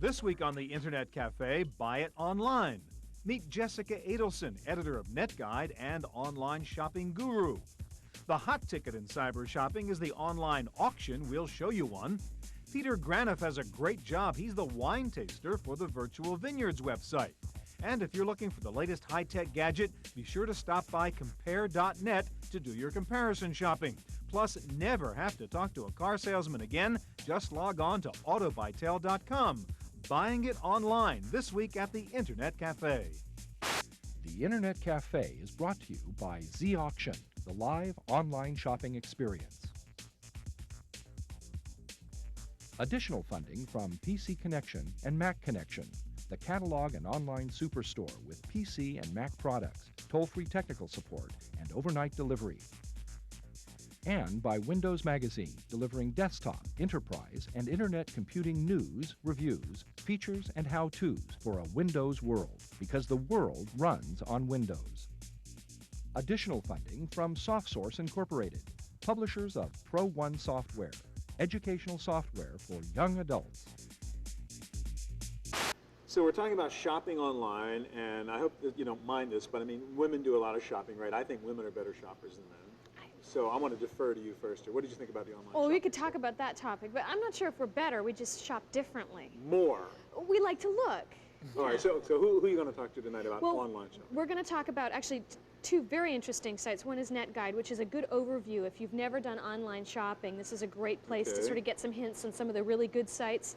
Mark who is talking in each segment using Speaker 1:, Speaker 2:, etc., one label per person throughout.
Speaker 1: This week on the Internet Cafe, buy it online. Meet Jessica Adelson, editor of NetGuide and online shopping guru. The hot ticket in cyber shopping is the online auction. We'll show you one. Peter Graniff has a great job. He's the wine taster for the Virtual Vineyards website. And if you're looking for the latest high-tech gadget, be sure to stop by compare.net to do your comparison shopping. Plus, never have to talk to a car salesman again. Just log on to autobytel.com. Buying it online this week at the Internet Cafe.
Speaker 2: The Internet Cafe is brought to you by Z-Auction, the live online shopping experience. Additional funding from PC Connection and Mac Connection, the catalog and online superstore with PC and Mac products, toll-free technical support, and overnight delivery. And by Windows Magazine, delivering desktop, enterprise, and internet computing news, reviews, features, and how-tos for a Windows world, because the world runs on Windows. Additional funding from SoftSource Incorporated, publishers of Pro One software, educational software for young adults.
Speaker 1: So we're talking about shopping online, and I hope that you don't mind this, but I mean, women do a lot of shopping, right? I think women are better shoppers than men. So I want to defer to you first. What did you think about the online
Speaker 3: Well,
Speaker 1: shopping?
Speaker 3: we could talk about that topic, but I'm not sure if we're better. We just shop differently.
Speaker 1: More.
Speaker 3: We like to look.
Speaker 1: All right, so who are you going to talk to tonight about
Speaker 3: Well,
Speaker 1: online shopping?
Speaker 3: We're going to talk about actually two very interesting sites. One is NetGuide, which is a good overview. If you've never done online shopping, this is a great place to sort of get some hints on some of the really good sites.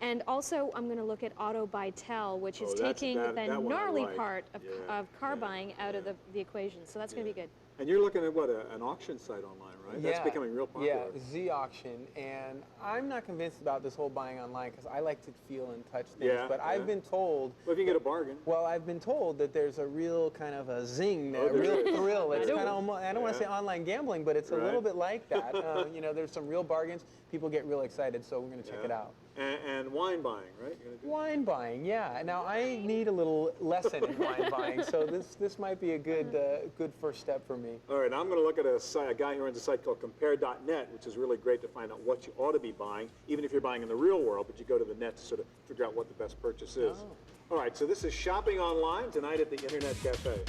Speaker 3: And also, I'm going to look at AutoBuyTel, which is taking the gnarly part of car buying out of the equation. So that's going to be good.
Speaker 1: And you're looking at what, an auction site online, right?
Speaker 4: Yeah,
Speaker 1: that's becoming real popular.
Speaker 4: Yeah, Z-Auction, and I'm not convinced about this whole buying online because I like to feel and touch things.
Speaker 1: Yeah,
Speaker 4: but I've been told.
Speaker 1: Well, if you can get a bargain.
Speaker 4: Well, I've been told that there's a real kind of a zing, a real thrill. It's kind of, I don't want to say online gambling, but it's a little bit like that. You know, there's some real bargains. People get real excited, so we're going to check it out.
Speaker 1: And wine buying, right? You're gonna do
Speaker 4: wine buying, yeah. Now I need a little lesson in wine buying, so this might be a good first step for me.
Speaker 1: All right, now I'm going to look at a guy who runs a site called compare.net, which is really great to find out what you ought to be buying, even if you're buying in the real world, but you go to the net to sort of figure out what the best purchase is. Oh. All right, so this is shopping online tonight at the Internet Cafe.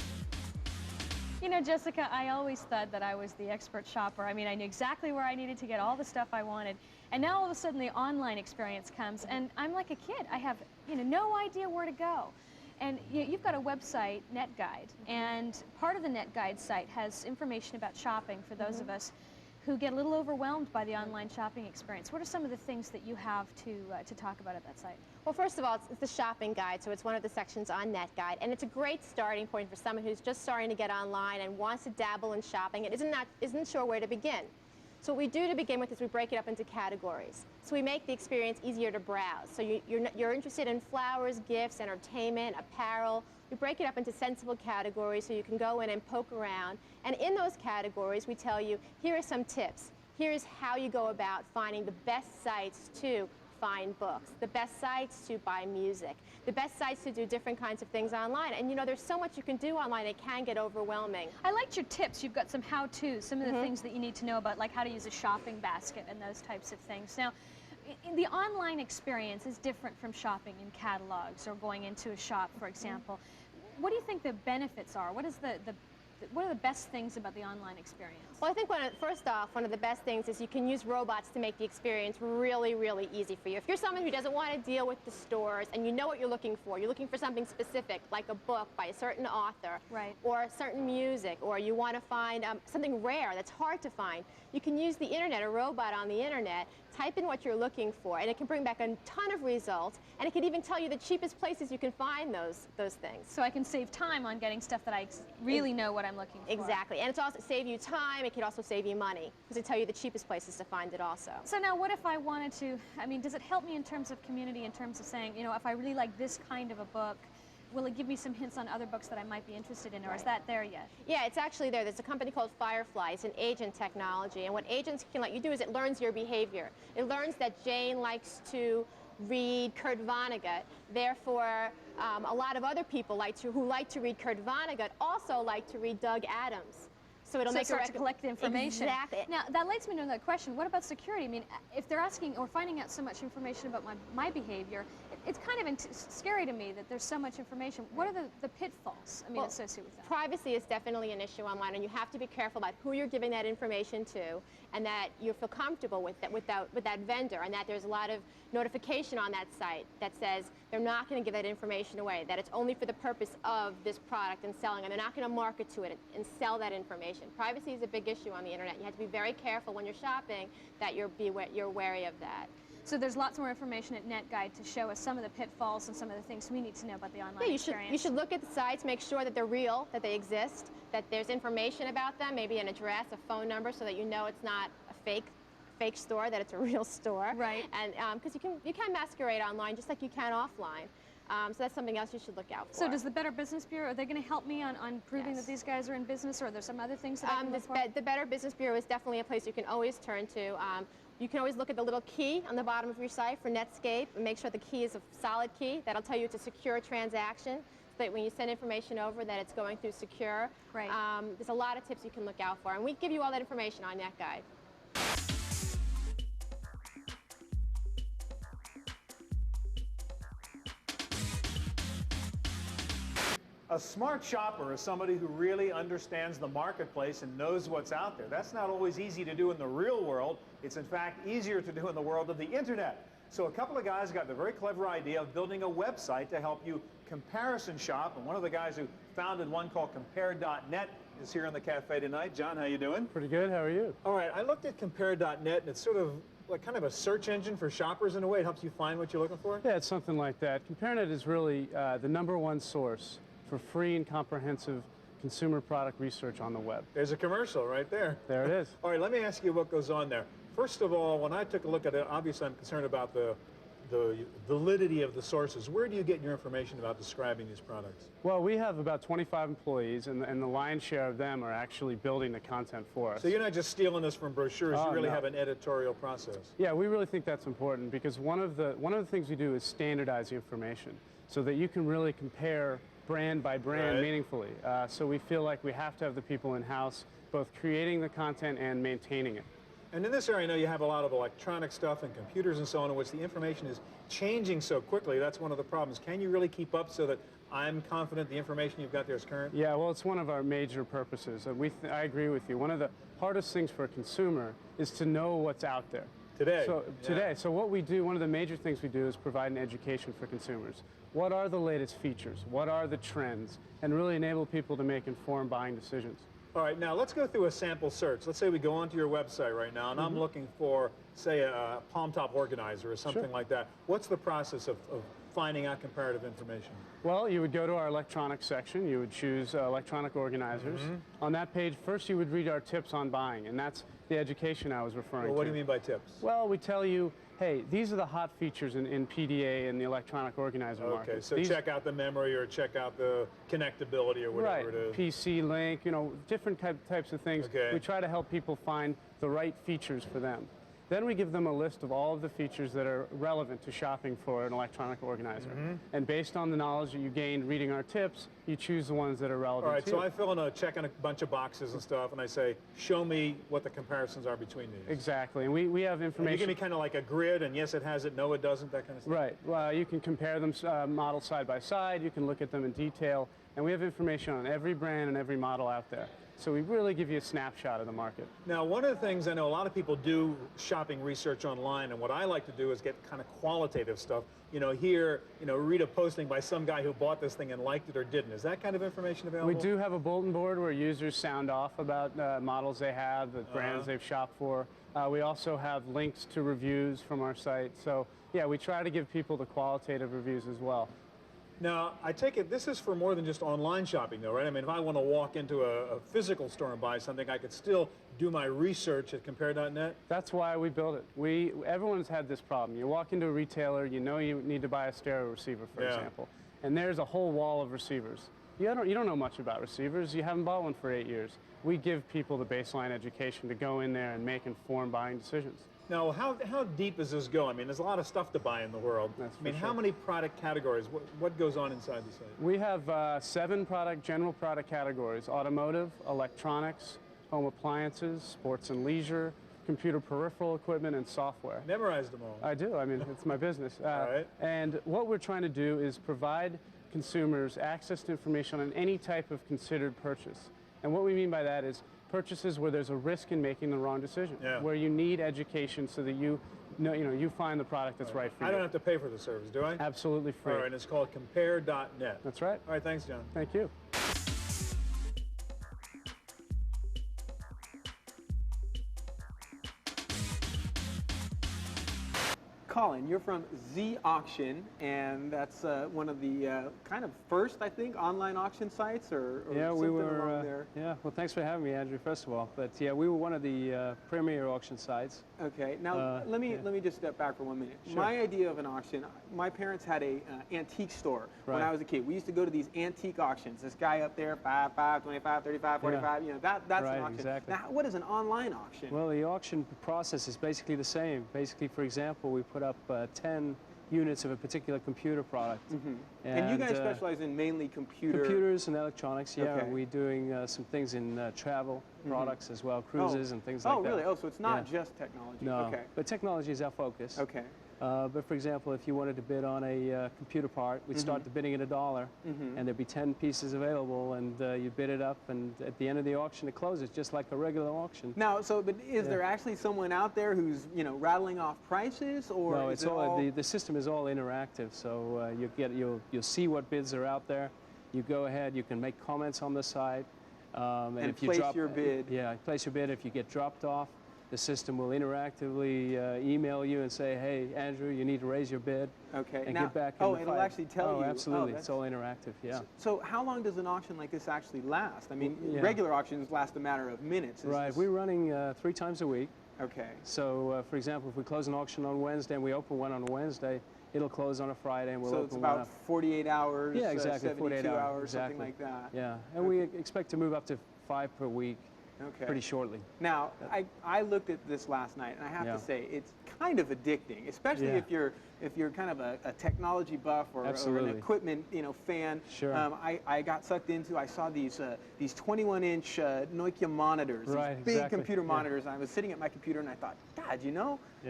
Speaker 5: You know, Jessica, I always thought that I was the expert shopper. I mean, I knew exactly where I needed to get all the stuff I wanted. And now all of a sudden the online experience comes, and I'm like a kid. I have, no idea where to go. And you've got a website, NetGuide, and part of the NetGuide site has information about shopping for those of us who get a little overwhelmed by the online shopping experience. What are some of the things that you have to talk about at that site?
Speaker 6: Well, first of all, it's the shopping guide, so it's one of the sections on NetGuide, and it's a great starting point for someone who's just starting to get online and wants to dabble in shopping and isn't sure where to begin. So what we do to begin with is we break it up into categories. So we make the experience easier to browse. So you're interested in flowers, gifts, entertainment, apparel. We break it up into sensible categories so you can go in and poke around. And in those categories, we tell you, here are some tips. Here's how you go about finding the best sites to find books, the best sites to buy music, the best sites to do different kinds of things online. And there's so much you can do online, it can get overwhelming.
Speaker 5: I liked your tips. You've got some how-tos, some of the things that you need to know about, like how to use a shopping basket and those types of things. Now, the online experience is different from shopping in catalogs or going into a shop, for example. What do you think the benefits are? What are the best things about the online experience?
Speaker 6: Well, I think first off, one of the best things is you can use robots to make the experience really, really easy for you. If you're someone who doesn't want to deal with the stores and you know what you're looking for something specific, like a book by a certain author, or certain music, or you want to find something rare that's hard to find, you can use the internet, a robot on the internet, type in what you're looking for, and it can bring back a ton of results, and it can even tell you the cheapest places you can find those things.
Speaker 5: So I can save time on getting stuff that I really know what I'm looking for.
Speaker 6: Exactly, and it's also save you time, it can also save you money, because it tell you the cheapest places to find it also.
Speaker 5: So now what if I wanted to, does it help me in terms of community, in terms of saying, if I really like this kind of a book, will it give me some hints on other books that I might be interested in, or is that there yet?
Speaker 6: Yeah, it's actually there. There's a company called Firefly. It's an agent technology, and what agents can let you do is it learns your behavior. It learns that Jane likes to read Kurt Vonnegut. Therefore, a lot of other people who like to read Kurt Vonnegut also like to read Doug Adams. So it'll
Speaker 5: So
Speaker 6: make
Speaker 5: start to collect the information.
Speaker 6: Exactly.
Speaker 5: Now, that leads me to another question. What about security? I mean, if they're asking or finding out so much information about my behavior, it's kind of scary to me that there's so much information. What are the pitfalls, associated with that?
Speaker 6: Privacy is definitely an issue online, and you have to be careful about who you're giving that information to, and that you feel comfortable with that vendor, and that there's a lot of notification on that site that says they're not going to give that information away, that it's only for the purpose of this product and selling, and they're not going to market to it and sell that information. Privacy is a big issue on the internet. You have to be very careful when you're shopping that you're wary of that.
Speaker 5: So there's lots more information at NetGuide to show us some of the pitfalls and some of the things we need to know about the online experience.
Speaker 6: You should look at the sites, make sure that they're real, that they exist, that there's information about them, maybe an address, a phone number, so that you know it's not a fake store, that it's a real store.
Speaker 5: Right.
Speaker 6: And because you can masquerade online just like you can offline. So that's something else you should look out for.
Speaker 5: So does the Better Business Bureau, are they going to help me on proving that these guys are in business, or are there some other things that I can look for?
Speaker 6: The Better Business Bureau is definitely a place you can always turn to. You can always look at the little key on the bottom of your site for Netscape and make sure the key is a solid key. That'll tell you it's a secure transaction, so that when you send information over that it's going through secure.
Speaker 5: Right.
Speaker 6: There's a lot of tips you can look out for, and we give you all that information on NetGuide.
Speaker 1: A smart shopper is somebody who really understands the marketplace and knows what's out there. That's not always easy to do in the real world. It's in fact easier to do in the world of the internet. So a couple of guys got the very clever idea of building a website to help you comparison shop. And one of the guys who founded one called Compare.net is here in the cafe tonight. John, how you doing?
Speaker 7: Pretty good. How are you?
Speaker 1: All right, I looked at Compare.net, and it's sort of like kind of a search engine for shoppers in a way. It helps you find what you're looking for.
Speaker 7: Yeah, it's something like that. CompareNet is really the #1 source for free and comprehensive consumer product research on the web.
Speaker 1: There's a commercial right there.
Speaker 7: There it is.
Speaker 1: All right, let me ask you what goes on there. First of all, when I took a look at it, obviously I'm concerned about the validity of the sources. Where do you get your information about describing these products?
Speaker 7: Well, we have about 25 employees, and the lion's share of them are actually building the content for us.
Speaker 1: So you're not just stealing this from brochures, you really
Speaker 7: no.
Speaker 1: have an editorial process.
Speaker 7: Yeah, we really think that's important, because one of the things we do is standardize the information so that you can really compare brand by brand meaningfully. So we feel like we have to have the people in-house both creating the content and maintaining it.
Speaker 1: And in this area, I know you have a lot of electronic stuff and computers and so on, in which the information is changing so quickly. That's one of the problems. Can you really keep up so that I'm confident the information you've got there is current?
Speaker 7: Yeah, well, it's one of our major purposes. I agree with you. One of the hardest things for a consumer is to know what's out there.
Speaker 1: Today.
Speaker 7: So what we do, one of the major things we do is provide an education for consumers. What are the latest features? What are the trends? And really enable people to make informed buying decisions.
Speaker 1: All right, now let's go through a sample search. Let's say we go onto your website right now, and I'm looking for, say, a palm top organizer or something like that. What's the process of finding out comparative information?
Speaker 7: Well, you would go to our electronics section. You would choose electronic organizers. On that page, first you would read our tips on buying, and that's the education I was referring to.
Speaker 1: Well, what do you mean by tips?
Speaker 7: Well, we tell you, hey, these are the hot features in PDA and the electronic organizer market.
Speaker 1: Okay, so check out the memory or check out the connectability or whatever it is.
Speaker 7: PC link, different types of things.
Speaker 1: Okay.
Speaker 7: We try to help people find the right features for them. Then we give them a list of all of the features that are relevant to shopping for an electronic organizer. And based on the knowledge that you gained reading our tips, you choose the ones that are relevant.
Speaker 1: All right,
Speaker 7: to
Speaker 1: so
Speaker 7: you.
Speaker 1: I fill in check in a bunch of boxes and stuff, and I say, show me what the comparisons are between these.
Speaker 7: Exactly, and we have information.
Speaker 1: And you give me kind of like a grid, and yes, it has it, no, it doesn't, that kind of stuff?
Speaker 7: Right, well, you can compare them model side by side, you can look at them in detail, and we have information on every brand and every model out there. So we really give you a snapshot of the market.
Speaker 1: Now, one of the things I know a lot of people do shopping research online, and what I like to do is get kind of qualitative stuff. Read a posting by some guy who bought this thing and liked it or didn't. Is that kind of information available?
Speaker 7: We do have a bulletin board where users sound off about models they have, the brands they've shopped for. We also have links to reviews from our site. So, yeah, we try to give people the qualitative reviews as well.
Speaker 1: Now, I take it this is for more than just online shopping, though, right? I mean, if I want to walk into a physical store and buy something, I could still do my research at Compare.net?
Speaker 7: That's why we built it. Everyone's had this problem. You walk into a retailer, you know you need to buy a stereo receiver, for example, and there's a whole wall of receivers. You don't know much about receivers. You haven't bought one for 8 years. We give people the baseline education to go in there and make informed buying decisions.
Speaker 1: Now, how deep does this go? I mean, there's a lot of stuff to buy in the world. How many product categories? What goes on inside the site?
Speaker 7: We have 7 general product categories: automotive, electronics, home appliances, sports and leisure, computer peripheral equipment, and software.
Speaker 1: Memorized them all.
Speaker 7: I do. I mean, it's my business.
Speaker 1: All right.
Speaker 7: And what we're trying to do is provide consumers access to information on any type of considered purchase. And what we mean by that is purchases where there's a risk in making the wrong decision, where you need education so that you find the product that's right for you.
Speaker 1: I don't have to pay for the service, do I?
Speaker 7: Absolutely free.
Speaker 1: All right, it's called compare.net.
Speaker 7: That's right.
Speaker 1: All right, thanks, John.
Speaker 7: Thank you.
Speaker 4: Colin, you're from Z Auction, and that's one of the kind of first, I think, online auction sites, or
Speaker 8: yeah,
Speaker 4: something
Speaker 8: we were.
Speaker 4: along there.
Speaker 8: Yeah, well, thanks for having me, Andrew. First of all, but yeah, we were one of the premier auction sites.
Speaker 4: Okay, now let me just step back for 1 minute.
Speaker 8: Sure.
Speaker 4: My idea of an auction, my parents had a antique store when I was a kid. We used to go to these antique auctions. This guy up there, 5, 25, 35, 45. You know, that's
Speaker 8: right,
Speaker 4: an auction.
Speaker 8: Exactly.
Speaker 4: Now, what is an online auction?
Speaker 8: Well, the auction process is basically the same. Basically, for example, we put up 10 units of a particular computer product.
Speaker 4: And you guys specialize in mainly
Speaker 8: computers and electronics. Yeah,
Speaker 4: Okay.
Speaker 8: we're doing some things in travel products as well, cruises and things like that.
Speaker 4: Oh, really? Oh, so it's not just technology.
Speaker 8: No,
Speaker 4: Okay.
Speaker 8: but technology is our focus.
Speaker 4: Okay.
Speaker 8: But for example, if you wanted to bid on a computer part, we'd start the bidding at $1, and there'd be 10 pieces available, and you bid it up, and at the end of the auction, it closes just like a regular auction.
Speaker 4: Now, but is there actually someone out there who's rattling off prices, or
Speaker 8: No,
Speaker 4: is
Speaker 8: it's
Speaker 4: it
Speaker 8: all the system is all interactive. So you'll see what bids are out there. You go ahead, you can make comments on the site,
Speaker 4: and
Speaker 8: if you
Speaker 4: place
Speaker 8: drop
Speaker 4: your bid?
Speaker 8: Yeah, place your bid. If you get dropped off, the system will interactively email you and say, hey, Andrew, you need to raise your bid.
Speaker 4: Okay.
Speaker 8: And
Speaker 4: Now,
Speaker 8: get back in the
Speaker 4: it'll
Speaker 8: fight.
Speaker 4: actually tell you.
Speaker 8: Absolutely.
Speaker 4: Oh,
Speaker 8: it's all interactive, yeah.
Speaker 4: So how long does an auction like this actually last? I mean,
Speaker 8: Yeah.
Speaker 4: regular auctions last a matter of minutes.
Speaker 8: Right. We're running 3 times a week.
Speaker 4: Okay.
Speaker 8: So, for example, if we close an auction on Wednesday and we open one on a Wednesday, it'll close on a Friday and we'll
Speaker 4: So
Speaker 8: open
Speaker 4: it's
Speaker 8: one
Speaker 4: about
Speaker 8: up.
Speaker 4: 48 hours,
Speaker 8: Yeah, exactly.
Speaker 4: 72
Speaker 8: 48
Speaker 4: hours,
Speaker 8: exactly.
Speaker 4: something like that.
Speaker 8: Yeah, and we expect to move up to 5 per week pretty shortly.
Speaker 4: Now, I looked at this last night, and I have to say it's kind of addicting, especially if you're kind of a technology buff or an equipment fan.
Speaker 8: Sure.
Speaker 4: I got sucked into. I saw these 21-inch Nokia monitors, these big computer monitors. And I was sitting at my computer, and I thought, God,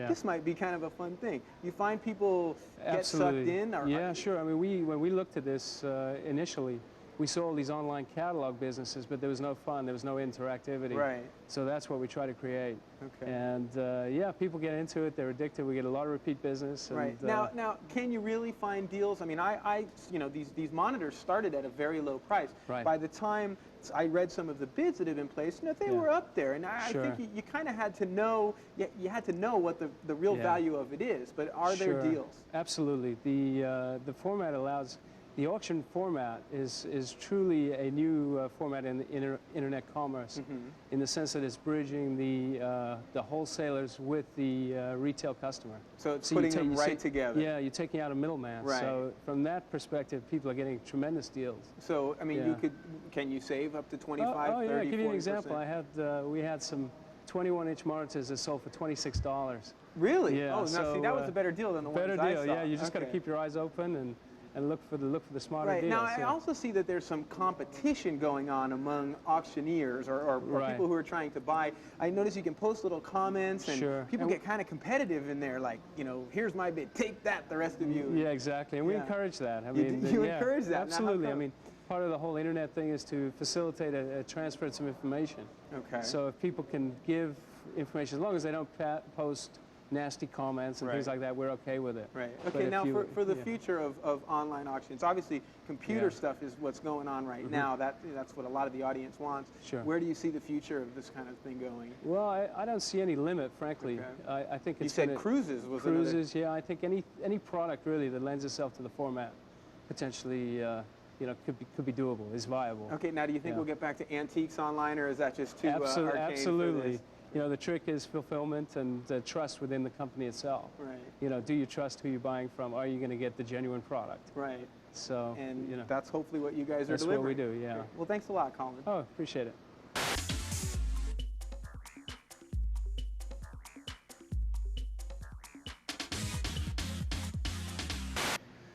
Speaker 4: this might be kind of a fun thing. You find people get sucked in?
Speaker 8: Yeah, sure. I mean, when we looked at this initially, we saw all these online catalog businesses, but there was no fun, there was no interactivity.
Speaker 4: Right.
Speaker 8: So that's what we try to create.
Speaker 4: Okay.
Speaker 8: And yeah, people get into it, they're addicted, we get a lot of repeat business. And,
Speaker 4: right. Now, can you really find deals? I mean, these monitors started at a very low price.
Speaker 8: Right.
Speaker 4: By the time I read some of the bids that have been placed, they were up there. And I think you kind of had to know, you had to know what the real value of it is. But are there deals?
Speaker 8: Absolutely. The format allows. The auction format is truly a new format in the internet commerce, in the sense that it's bridging the wholesalers with the retail customer.
Speaker 4: So it's putting them right together.
Speaker 8: Yeah, you're taking out a middleman.
Speaker 4: Right.
Speaker 8: So from that perspective, people are getting tremendous deals.
Speaker 4: So I mean, can you save up to 25, 30,
Speaker 8: yeah. I'll give you an
Speaker 4: 40%?
Speaker 8: example. We had some 21-inch monitors that sold for $26.
Speaker 4: Really?
Speaker 8: Yeah.
Speaker 4: Oh, now see, that was a better deal than the ones I saw.
Speaker 8: Better deal. Yeah. You just got to keep your eyes open and look for the smarter deals.
Speaker 4: Now, I also see that there's some competition going on among auctioneers or people who are trying to buy. I notice you can post little comments, and people get kind of competitive in there, like, here's my bid, take that, the rest of you.
Speaker 8: Yeah, exactly, and we encourage that. I mean,
Speaker 4: you encourage that?
Speaker 8: Absolutely. I mean, part of the whole internet thing is to facilitate a transfer of some information.
Speaker 4: Okay.
Speaker 8: So if people can give information, as long as they don't post nasty comments and things like that, we're okay with it.
Speaker 4: Right. Okay, now for the future of online auctions, obviously computer stuff is what's going on right now. That's what a lot of the audience wants.
Speaker 8: Sure.
Speaker 4: Where do you see the future of this kind of thing going?
Speaker 8: Well, I don't see any limit, frankly. Okay. I think it's
Speaker 4: You said cruises was
Speaker 8: Cruises, yeah. I think any product really that lends itself to the format potentially could be doable, is viable.
Speaker 4: Okay, now do you think we'll get back to antiques online, or is that just too arcane
Speaker 8: Absolutely.
Speaker 4: for this?
Speaker 8: The trick is fulfillment and trust within the company itself.
Speaker 4: Right.
Speaker 8: Do you trust who you're buying from? Are you going to get the genuine product?
Speaker 4: Right.
Speaker 8: So,
Speaker 4: and that's hopefully what you guys are delivering.
Speaker 8: That's what we do, yeah.
Speaker 4: Okay. Well, thanks a lot, Colin.
Speaker 8: Oh, appreciate it.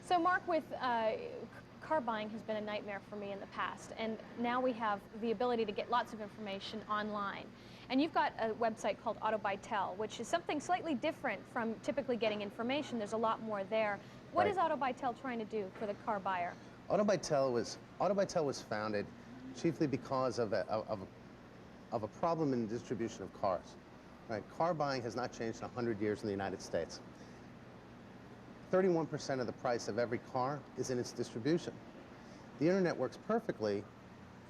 Speaker 3: So Mark, with car buying has been a nightmare for me in the past, and now we have the ability to get lots of information online. And you've got a website called Auto Buy Tell, which is something slightly different from typically getting information. There's a lot more there. What is Auto Buy Tell trying to do for the car buyer?
Speaker 9: Auto Buy Tell was founded chiefly because of a problem in the distribution of cars. Right? Car buying has not changed in 100 years in the United States. 31% of the price of every car is in its distribution. The internet works perfectly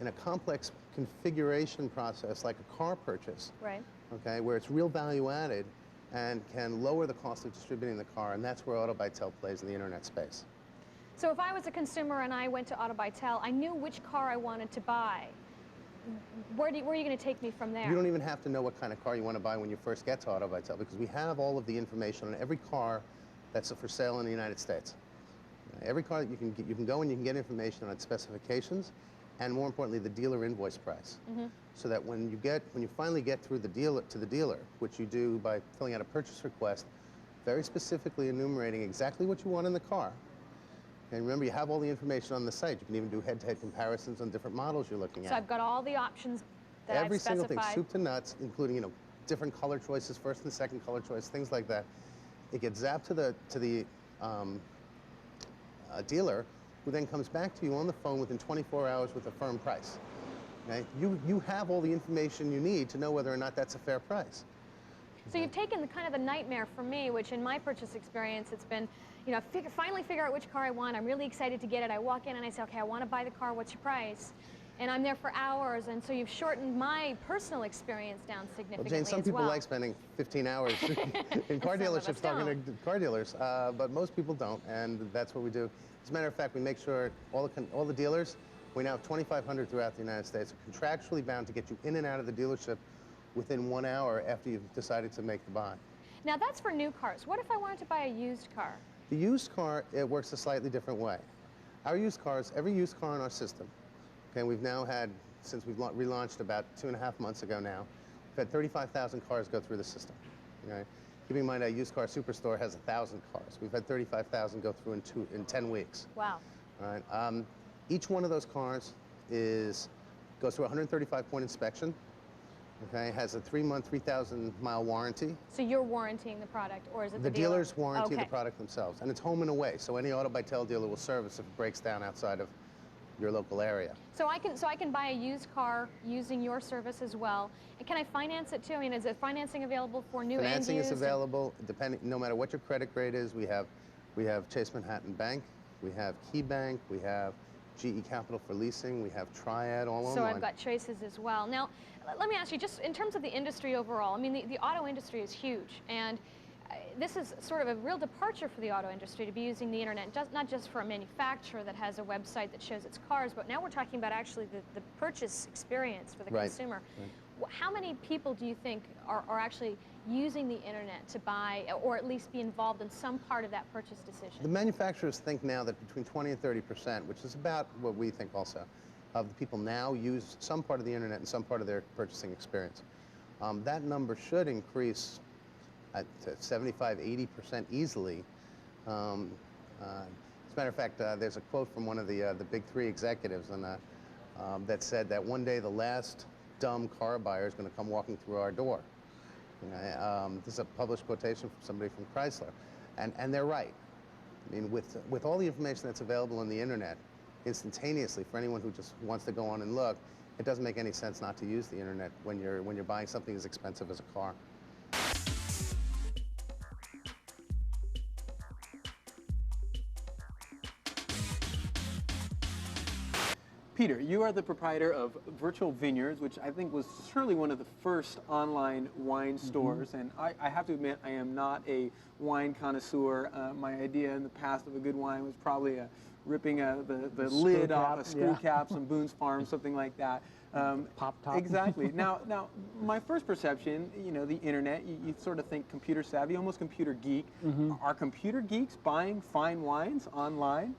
Speaker 9: in a complex configuration process like a car purchase,
Speaker 3: right?
Speaker 9: Okay, where it's real value added and can lower the cost of distributing the car, and that's where Auto Buy Tell plays in the internet space.
Speaker 3: So if I was a consumer and I went to Auto Buy Tell, I knew which car I wanted to buy. Where are you going to take me from there?
Speaker 9: You don't even have to know what kind of car you want to buy when you first get to Auto Buy Tell, because we have all of the information on every car that's for sale in the United States. Every car that you can go and you can get information on its specifications, and more importantly, the dealer invoice price. So that when you finally get through to the dealer, which you do by filling out a purchase request, very specifically enumerating exactly what you want in the car. And remember, you have all the information on the site. You can even do head-to-head comparisons on different models you're looking at.
Speaker 3: So I've got all the options that I've specified.
Speaker 9: Every single thing, soup to nuts, including different color choices, first and second color choice, things like that. It gets zapped to the dealer, who then comes back to you on the phone within 24 hours with a firm price. Okay? You have all the information you need to know whether or not that's a fair price.
Speaker 3: So you've taken the nightmare for me, which in my purchase experience, it's been, finally figure out which car I want. I'm really excited to get it. I walk in and I say, okay, I want to buy the car. What's your price? And I'm there for hours, and so you've shortened my personal experience down significantly.
Speaker 9: Well, Jane, some people like spending 15 hours in car dealerships talking to car dealers, but most people don't, and that's what we do. As a matter of fact, we make sure all the dealers, we now have 2,500 throughout the United States, are contractually bound to get you in and out of the dealership within 1 hour after you've decided to make the buy.
Speaker 3: Now that's for new cars. What if I wanted to buy a used car?
Speaker 9: The used car, it works a slightly different way. Our used cars, every used car in our system, okay, we've now had, since we've relaunched about 2.5 months ago now, we've had 35,000 cars go through the system. Okay? Keeping in mind, a used car superstore has 1,000 cars. We've had 35,000 go through in 10 weeks.
Speaker 3: Wow.
Speaker 9: All right. Each one of those cars goes through a 135-point inspection. Okay, has a 3-month, 3,000-mile warranty.
Speaker 3: So you're warranting the product, or is it
Speaker 9: the
Speaker 3: dealer?
Speaker 9: dealers warranty the product themselves, and it's home and away. So any Auto Buy Tell dealer will service if it breaks down outside of your local area.
Speaker 3: So I can buy a used car using your service as well. And can I finance it too? I mean, is there financing available for new and used?
Speaker 9: Financing is available, no matter what your credit grade is. We have Chase Manhattan Bank, we have Key Bank, we have GE Capital for leasing, we have Triad, all online.
Speaker 3: So I've got choices as well. Now, let me ask you, just in terms of the industry overall, I mean, the auto industry is huge, and this is sort of a real departure for the auto industry to be using the internet, not just for a manufacturer that has a website that shows its cars, but now we're talking about actually the purchase experience for the consumer. Right. How many people do you think are actually using the internet to buy, or at least be involved in some part of that purchase decision?
Speaker 9: The manufacturers think now that between 20 and 30%, which is about what we think also, of the people now use some part of the internet in some part of their purchasing experience. That number should increase to 75, 80% easily. As a matter of fact, there's a quote from one of the big three executives that said that one day the last dumb car buyer is going to come walking through our door. This is a published quotation from somebody from Chrysler, and they're right. I mean, with all the information that's available on the internet, instantaneously for anyone who just wants to go on and look, it doesn't make any sense not to use the internet when you're buying something as expensive as a car.
Speaker 4: Peter, you are the proprietor of Virtual Vineyards, which I think was surely one of the first online wine stores. And I have to admit, I am not a wine connoisseur. My idea in the past of a good wine was probably ripping the lid off a screw cap, some Boone's Farm, something like that.
Speaker 8: Pop top.
Speaker 4: Exactly. Now, my first perception, the internet, you sort of think computer savvy, almost computer geek. Are computer geeks buying fine wines online?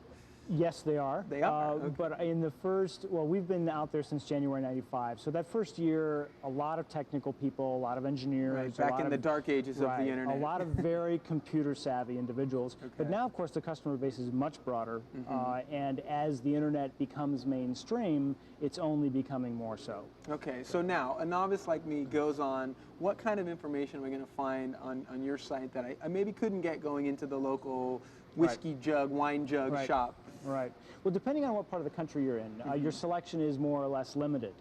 Speaker 10: Yes, they are.
Speaker 4: They are. Okay.
Speaker 10: But in the first, well, we've been out there since January '95. So that first year, a lot of technical people, a lot of engineers.
Speaker 4: Right, back in the dark ages of the internet.
Speaker 10: A lot of very computer savvy individuals. Okay. But now, of course, the customer base is much broader. And as the internet becomes mainstream, it's only becoming more so.
Speaker 4: Okay, so now a novice like me goes on. What kind of information am I going to find on your site that I maybe couldn't get going into the local whiskey jug, wine jug shop?
Speaker 10: Right. Well, depending on what part of the country you're in, your selection is more or less limited.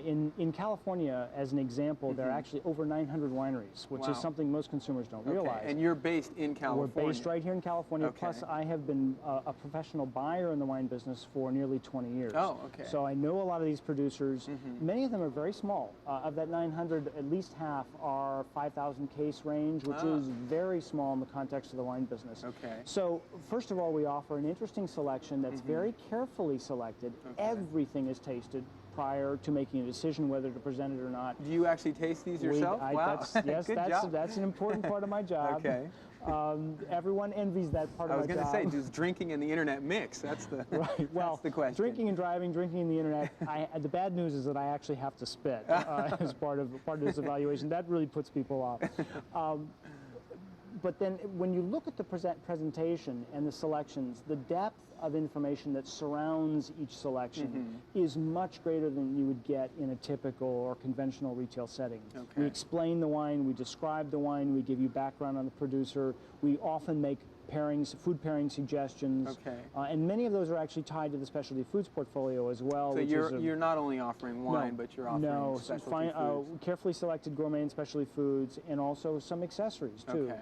Speaker 10: In California, as an example, there are actually over 900 wineries, which is something most consumers don't realize.
Speaker 4: And you're based in California?
Speaker 10: We're based right here in California. Plus, I have been a professional buyer in the wine business for nearly 20 years.
Speaker 4: Oh, okay.
Speaker 10: So I know a lot of these producers. Many of them are very small. Of that 900, at least half are 5,000 case range, which is very small in the context of the wine business.
Speaker 4: Okay.
Speaker 10: So first of all, we offer an interesting selection that's very carefully selected. Everything is tasted prior to making a decision whether to present it or not.
Speaker 4: Do you actually taste these yourself? Wow.
Speaker 10: Yes, that's an important part of my job.
Speaker 4: Okay.
Speaker 10: Everyone envies that part of my job.
Speaker 4: I was going to say, does drinking and the internet mix? That's the
Speaker 10: well,
Speaker 4: that's the question.
Speaker 10: Drinking and driving, drinking and the internet. The bad news is that I actually have to spit as part of this evaluation. That really puts people off. But then when you look at the presentation and the selections, the depth of information that surrounds each selection is much greater than you would get in a typical or conventional retail setting. Okay. We explain the wine, we describe the wine, we give you background on the producer, we often make pairings, food pairing suggestions, and many of those are actually tied to the specialty foods portfolio as well.
Speaker 4: So you're not only offering wine, but you're offering specialty foods.
Speaker 10: Carefully selected gourmet and specialty foods, and also some accessories too. Okay.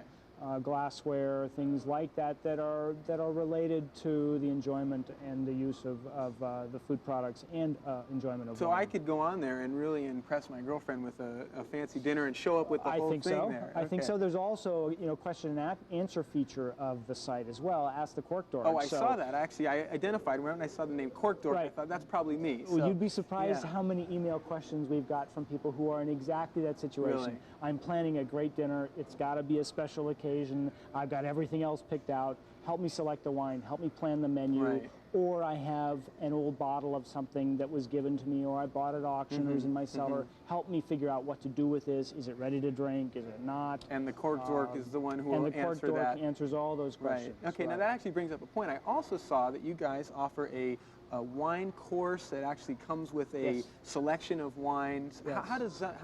Speaker 10: Glassware, things like that are related to the enjoyment and the use of the food products and enjoyment of wine.
Speaker 4: So I could go on there and really impress my girlfriend with a fancy dinner and show up with the whole thing there.
Speaker 10: I think so. There's also question and answer feature of the site as well. Ask the Cork Dork.
Speaker 4: Oh, I saw that actually. I identified when I saw the name Cork Dork. I thought that's probably me.
Speaker 10: Well, you'd be surprised how many email questions we've got from people who are in exactly that situation.
Speaker 4: Really?
Speaker 10: I'm planning a great dinner. It's got to be a special occasion. I've got everything else picked out. Help me select the wine. Help me plan the menu. Right. Or I have an old bottle of something that was given to me, or I bought it at auction, or is in my cellar. Help me figure out what to do with this. Is it ready to drink? Is it not?
Speaker 4: And the Cork Dork is the one who will answer that.
Speaker 10: And the Cork Dork answers all those questions.
Speaker 4: Right. Okay, now that actually brings up a point. I also saw that you guys offer a wine course that actually comes with a selection of wines. Yes. How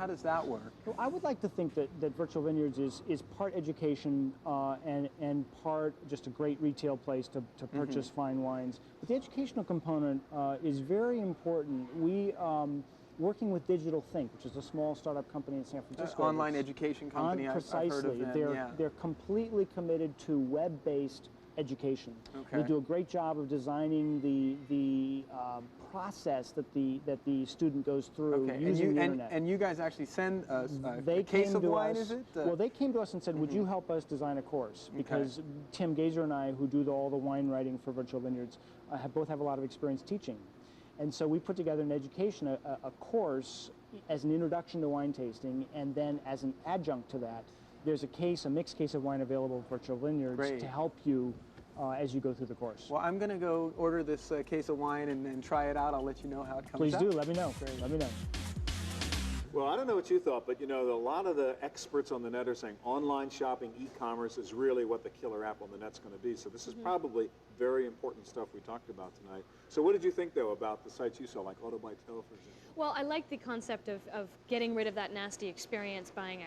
Speaker 4: does that work?
Speaker 10: Well, I would like to think that Virtual Vineyards is part education and part just a great retail place to purchase fine wines. But the educational component is very important. We working with Digital Think, which is a small startup company in San Francisco.
Speaker 4: Online education company.
Speaker 10: Precisely.
Speaker 4: I've heard of them.
Speaker 10: They're completely committed to web-based education. Okay. They do a great job of designing the process that the student goes through using the internet.
Speaker 4: And you guys actually send a case of wine, is it?
Speaker 10: Well, they came to us and said, would you help us design a course? Because Tim Gazer and I, who do all the wine writing for Virtual Vineyards, both have a lot of experience teaching. And so we put together an education, a course as an introduction to wine tasting, and then as an adjunct to that, there's a mixed case of wine available at Virtual Vineyards to help you as you go through the course.
Speaker 4: Well, I'm going to go order this case of wine and try it out. I'll let you know how it comes out.
Speaker 10: Please do. Let me know. Let me know.
Speaker 1: Well, I don't know what you thought, but a lot of the experts on the net are saying online shopping, e-commerce is really what the killer app on the net's going to be. So this is probably very important stuff we talked about tonight. So what did you think, though, about the sites you saw, like AutoBuyTel, for example?
Speaker 3: Well, I like the concept of getting rid of that nasty experience buying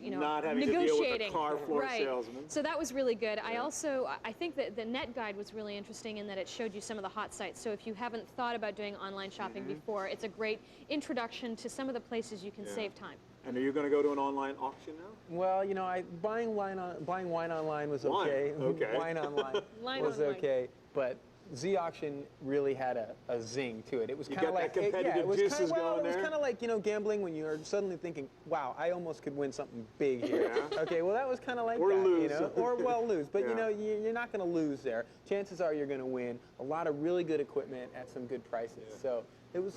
Speaker 1: not having
Speaker 3: negotiating.
Speaker 1: to deal with a car floor salesman.
Speaker 3: So that was really good. Yeah. I think that the net guide was really interesting in that it showed you some of the hot sites. So if you haven't thought about doing online shopping before, it's a great introduction to some of the places you can save time.
Speaker 1: And are you going to go to an online auction now?
Speaker 4: Well, buying wine online was okay. Wine online was okay, but Z-Auction really had a zing to it. It was kind of like
Speaker 1: it was
Speaker 4: kind of like gambling when you're suddenly thinking, wow, I almost could win something big here. Okay, well that was kind of like
Speaker 1: or
Speaker 4: that,
Speaker 1: lose.
Speaker 4: Or lose. But you're not going to lose there. Chances are you're going to win. A lot of really good equipment at some good prices. Yeah. So it was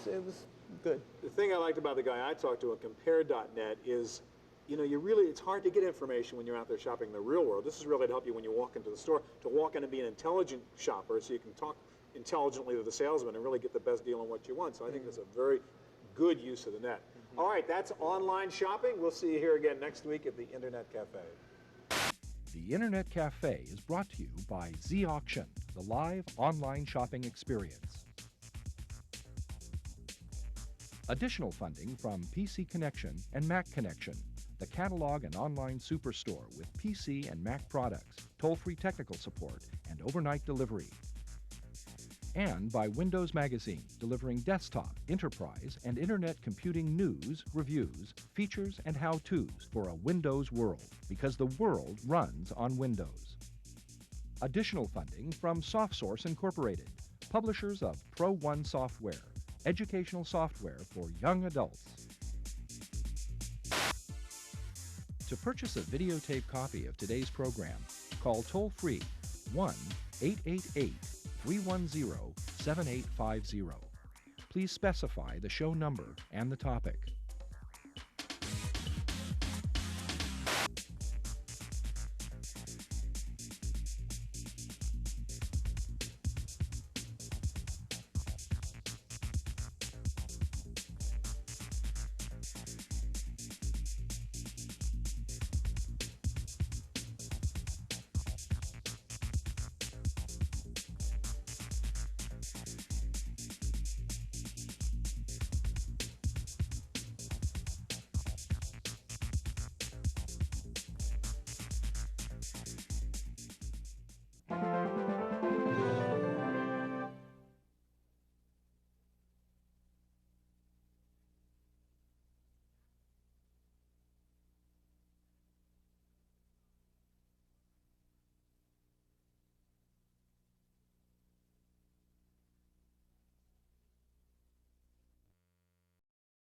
Speaker 4: good.
Speaker 1: The thing I liked about the guy I talked to at Compare.net is you know, it's hard to get information when you're out there shopping in the real world. This is really to help you when you walk into the store, to walk in and be an intelligent shopper so you can talk intelligently to the salesman and really get the best deal on what you want. So I think that's a very good use of the net. All right, that's online shopping. We'll see you here again next week at the Internet Cafe.
Speaker 2: The Internet Cafe is brought to you by Z-Auction, the live online shopping experience. Additional funding from PC Connection and Mac Connection, the catalog and online superstore with PC and Mac products, toll-free technical support, and overnight delivery. And by Windows Magazine, delivering desktop, enterprise, and internet computing news, reviews, features, and how-tos for a Windows world, because the world runs on Windows. Additional funding from SoftSource Incorporated, publishers of Pro One software, educational software for young adults. To purchase a videotape copy of today's program, call toll-free 1-888-310-7850. Please specify the show number and the topic.